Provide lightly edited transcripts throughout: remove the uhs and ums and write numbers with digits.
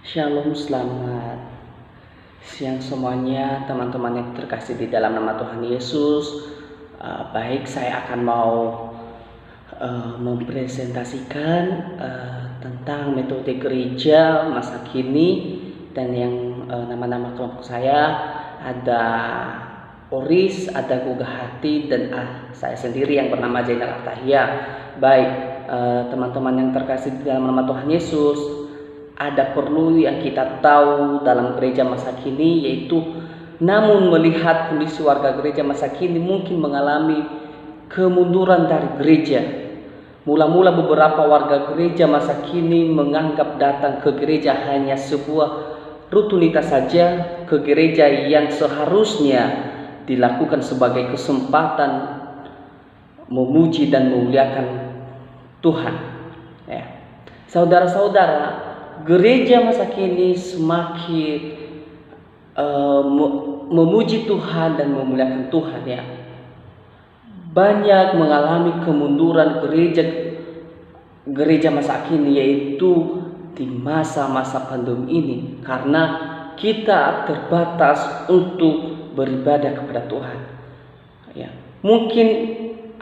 Shalom, selamat siang semuanya, teman-teman yang terkasih di dalam nama Tuhan Yesus. Baik, saya akan mau mempresentasikan tentang metode gereja masa kini, dan yang nama-nama kelompok saya ada Oris, ada Gugah Hati, dan saya sendiri yang bernama Zainal Artahia. Baik, teman-teman yang terkasih di dalam nama Tuhan Yesus, ada perlu yang kita tahu dalam gereja masa kini, yaitu namun melihat kondisi warga gereja masa kini mungkin mengalami kemunduran dari gereja. Mula-mula beberapa warga gereja masa kini menganggap datang ke gereja hanya sebuah rutinitas saja, ke gereja yang seharusnya dilakukan sebagai kesempatan memuji dan memuliakan Tuhan. Ya. Saudara-saudara, gereja masa kini semakin memuji Tuhan dan memuliakan Tuhan, ya. Banyak mengalami kemunduran gereja masa kini, yaitu di masa-masa pandemi ini, karena kita terbatas untuk beribadah kepada Tuhan. Ya, mungkin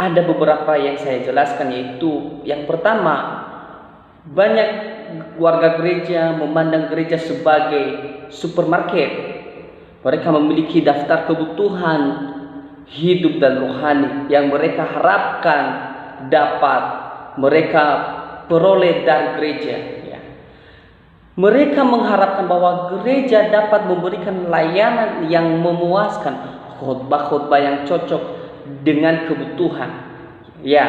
ada beberapa yang saya jelaskan, yaitu yang pertama, banyak warga gereja memandang gereja sebagai supermarket. Mereka memiliki daftar kebutuhan hidup dan rohani yang mereka harapkan dapat mereka peroleh dari gereja. Ya. Mereka mengharapkan bahwa gereja dapat memberikan layanan yang memuaskan, khotbah-khotbah yang cocok dengan kebutuhan. Ya,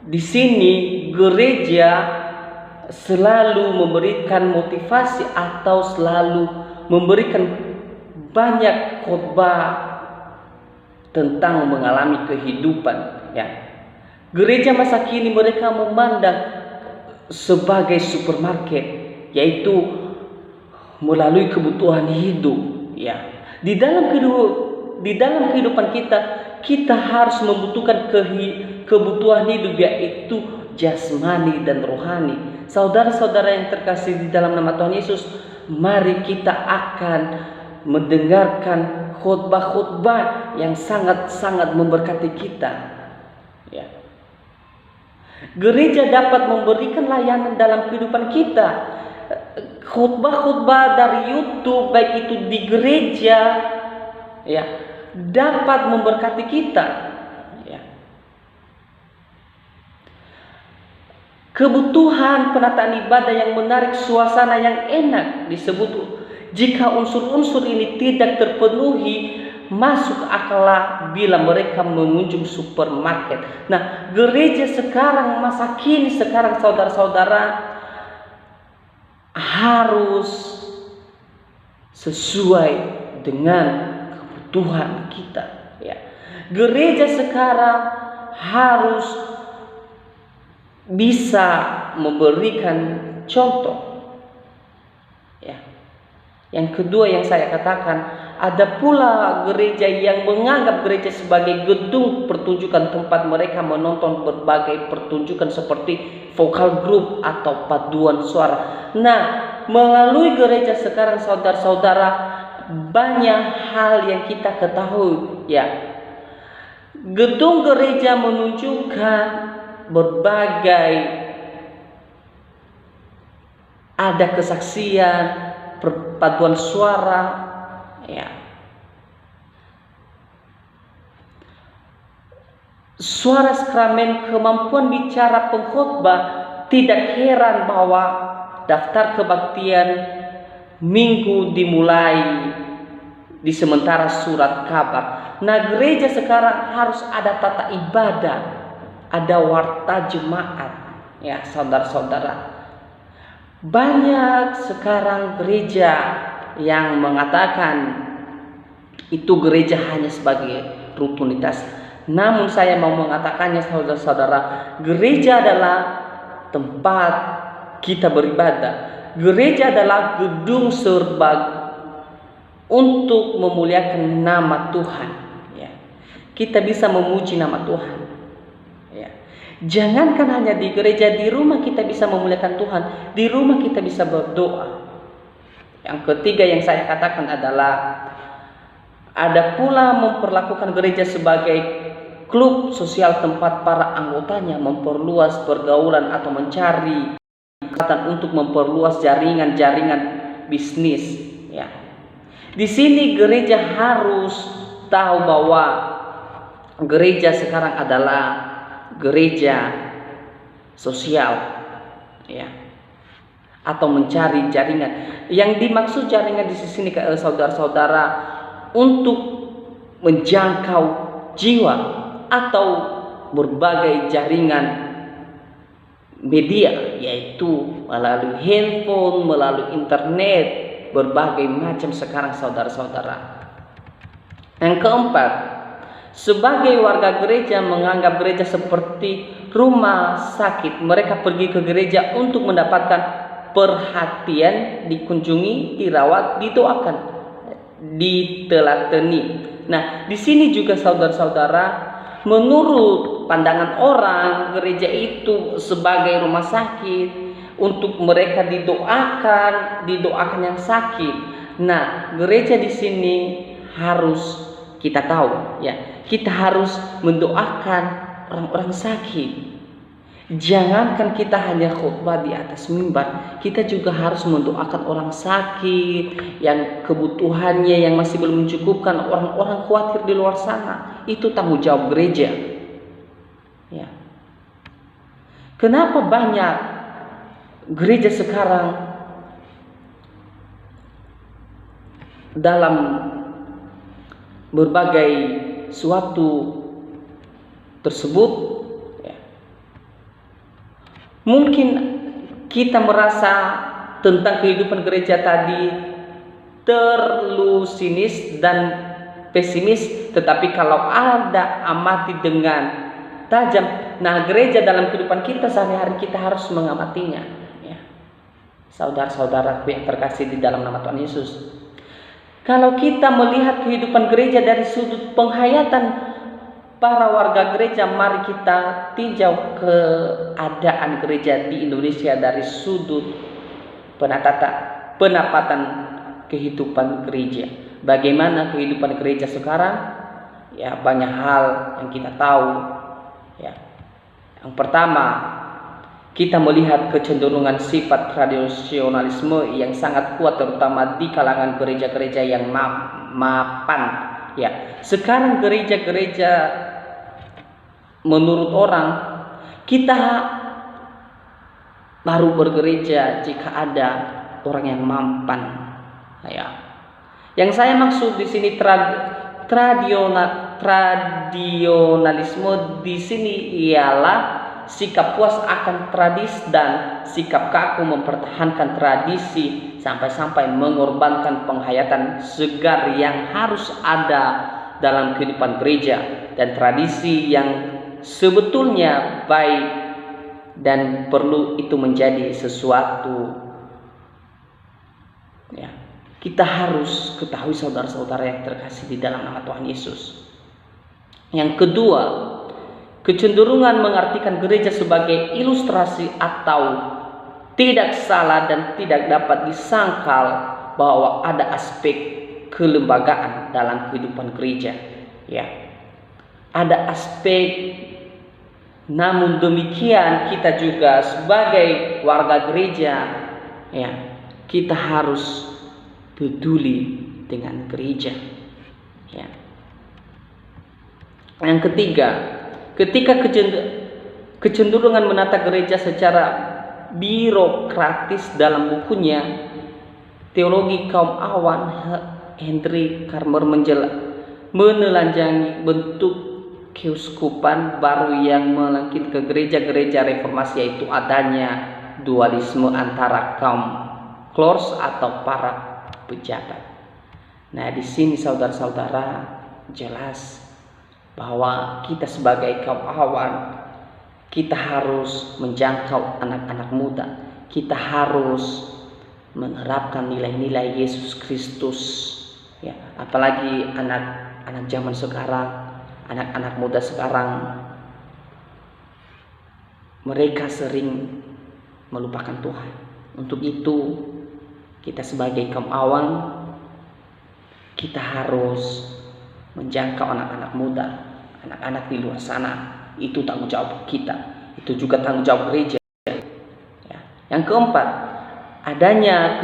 di sini gereja selalu memberikan motivasi atau selalu memberikan banyak khotbah tentang mengalami kehidupan, ya. Gereja masa kini mereka memandang sebagai supermarket, yaitu melalui kebutuhan hidup, ya. Di dalam kehidupan kita harus membutuhkan kebutuhan hidup, yaitu jasmani dan rohani. Saudara-saudara yang terkasih di dalam nama Tuhan Yesus, mari kita akan mendengarkan khotbah-khotbah yang sangat-sangat memberkati kita. Ya. Gereja dapat memberikan layanan dalam kehidupan kita. Khotbah-khotbah dari YouTube, baik itu di gereja, ya, dapat memberkati kita. Kebutuhan penataan ibadah yang menarik, suasana yang enak disebut. Jika unsur-unsur ini tidak terpenuhi, masuk akal bila mereka mengunjung supermarket. Nah, gereja sekarang, masa kini sekarang, saudara-saudara, harus sesuai dengan kebutuhan kita. Ya. Gereja sekarang harus bisa memberikan contoh. Ya. Yang kedua yang saya katakan, ada pula gereja yang menganggap gereja sebagai gedung pertunjukan, tempat mereka menonton berbagai pertunjukan seperti vokal group atau paduan suara. Nah, melalui gereja sekarang, saudara-saudara, banyak hal yang kita ketahui, ya. Gedung gereja menunjukkan berbagai, ada kesaksian, perpaduan suara, ya. Suara sakramen, kemampuan bicara pengkhotbah. Tidak heran bahwa daftar kebaktian minggu dimulai di sementara surat kabar. Nah, gereja sekarang harus ada tata ibadah, ada warta jemaat, ya, saudara-saudara. Banyak sekarang gereja yang mengatakan itu gereja hanya sebagai rutinitas. Namun saya mau mengatakannya, saudara-saudara, gereja adalah tempat kita beribadah. Gereja adalah gedung serba untuk memuliakan nama Tuhan, ya. Kita bisa memuji nama Tuhan. Jangankan hanya di gereja, di rumah kita bisa memuliakan Tuhan. Di rumah kita bisa berdoa. Yang ketiga yang saya katakan adalah ada pula memperlakukan gereja sebagai klub sosial tempat para anggotanya memperluas pergaulan atau mencari kesempatan untuk memperluas jaringan-jaringan bisnis. Ya. Di sini gereja harus tahu bahwa gereja sekarang adalah gereja sosial, ya, atau mencari jaringan. Yang dimaksud jaringan di sini, saudara-saudara, untuk menjangkau jiwa atau berbagai jaringan media, yaitu melalui handphone, melalui internet, berbagai macam sekarang, saudara-saudara. Yang keempat, sebagai warga gereja menganggap gereja seperti rumah sakit. Mereka pergi ke gereja untuk mendapatkan perhatian, dikunjungi, dirawat, didoakan, ditelateni. Nah, di sini juga saudara-saudara, menurut pandangan orang, gereja itu sebagai rumah sakit untuk mereka didoakan yang sakit. Nah, gereja di sini harus kita tahu, ya, kita harus mendoakan orang-orang sakit. Jangankan kita hanya khotbah di atas mimbar, kita juga harus mendoakan orang sakit yang kebutuhannya yang masih belum mencukupkan, orang-orang khawatir di luar sana. Itu tanggung jawab gereja. Ya. Kenapa banyak gereja sekarang dalam berbagai suatu tersebut, mungkin kita merasa tentang kehidupan gereja tadi terlalu sinis dan pesimis, tetapi kalau ada amati dengan tajam, nah gereja dalam kehidupan kita sehari-hari kita harus mengamatinya, ya. Saudara-saudara yang terkasih di dalam nama Tuhan Yesus, kalau kita melihat kehidupan gereja dari sudut penghayatan para warga gereja, mari kita tinjau keadaan gereja di Indonesia dari sudut penapatan kehidupan gereja. Bagaimana kehidupan gereja sekarang? Ya, banyak hal yang kita tahu. Ya. Yang pertama, kita melihat kecenderungan sifat tradisionalisme yang sangat kuat, terutama di kalangan gereja-gereja yang mapan. Ya, sekarang gereja-gereja menurut orang, kita baru bergereja jika ada orang yang mampan. Ya. Yang saya maksud di sini tradisionalisme di sini ialah sikap puas akan tradisi dan sikap kaku mempertahankan tradisi sampai-sampai mengorbankan penghayatan segar yang harus ada dalam kehidupan gereja dan tradisi yang sebetulnya baik dan perlu itu menjadi sesuatu, ya. Kita harus ketahui, saudara-saudara yang terkasih di dalam nama Tuhan Yesus. Yang kedua, kecenderungan mengartikan gereja sebagai ilustrasi atau tidak salah dan tidak dapat disangkal bahwa ada aspek kelembagaan dalam kehidupan gereja, ya. Ada aspek, namun demikian kita juga sebagai warga gereja, ya, kita harus peduli dengan gereja, ya. Yang ketiga, ketika kecenderungan menata gereja secara birokratis, dalam bukunya Teologi Kaum Awan, Henry Kramer menelanjangi bentuk keuskupan baru yang melengkit ke gereja-gereja reformasi, yaitu adanya dualisme antara kaum klors atau para pejabat. Nah, di sini saudara-saudara jelas bahwa kita sebagai kaum awan, kita harus menjangkau anak-anak muda. Kita harus menerapkan nilai-nilai Yesus Kristus, ya. Apalagi anak-anak zaman sekarang, anak-anak muda sekarang, mereka sering melupakan Tuhan. Untuk itu Kita sebagai kaum awam, kita harus menjangkau anak-anak muda, anak-anak di luar sana. Itu tanggung jawab kita. Itu juga tanggung jawab gereja. Ya. Yang keempat, adanya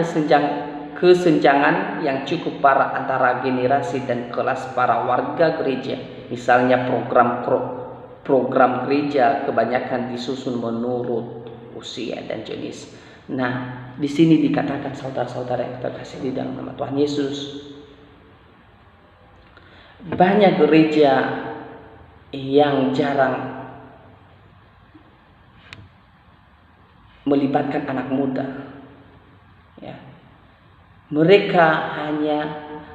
kesenjangan yang cukup parah antara generasi dan kelas para warga gereja. Misalnya program gereja kebanyakan disusun menurut usia dan jenis. Nah, di sini dikatakan saudara-saudara yang terkasih di dalam nama Tuhan Yesus, banyak gereja yang jarang melibatkan anak muda. Ya. Mereka hanya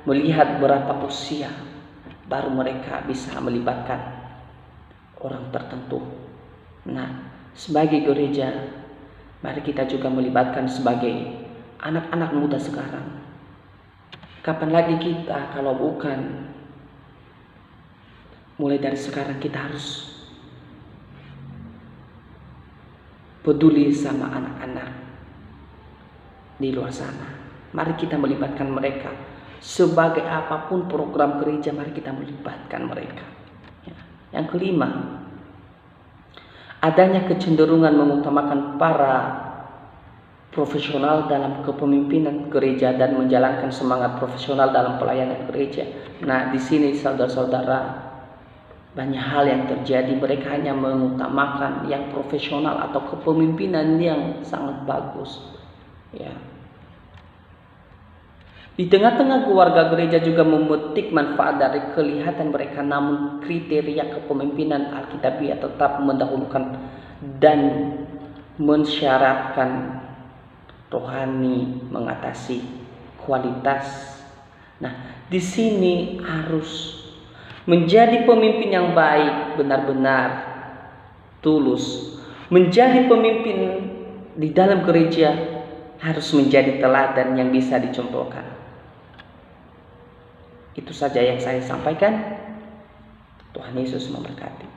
melihat berapa usia, baru mereka bisa melibatkan orang tertentu. Nah, sebagai gereja, mari kita juga melibatkan sebagai anak-anak muda sekarang. Kapan lagi kita kalau bukan mulai dari sekarang kita harus peduli sama anak-anak di luar sana. Mari kita melibatkan mereka. Sebagai apapun program gereja, mari kita melibatkan mereka. Ya. Yang kelima, adanya kecenderungan mengutamakan para profesional dalam kepemimpinan gereja dan menjalankan semangat profesional dalam pelayanan gereja. Nah, di sini saudara-saudara, banyak hal yang terjadi. Mereka hanya mengutamakan yang profesional atau kepemimpinan yang sangat bagus. Ya. Di tengah-tengah keluarga gereja juga memetik manfaat dari kelihatan mereka, namun kriteria kepemimpinan Alkitabiah tetap mendahulukan dan mensyaratkan rohani mengatasi kualitas. Nah, di sini harus menjadi pemimpin yang baik, benar-benar tulus. Menjadi pemimpin di dalam gereja harus menjadi teladan yang bisa dicontohkan. Itu saja yang saya sampaikan. Tuhan Yesus memberkati.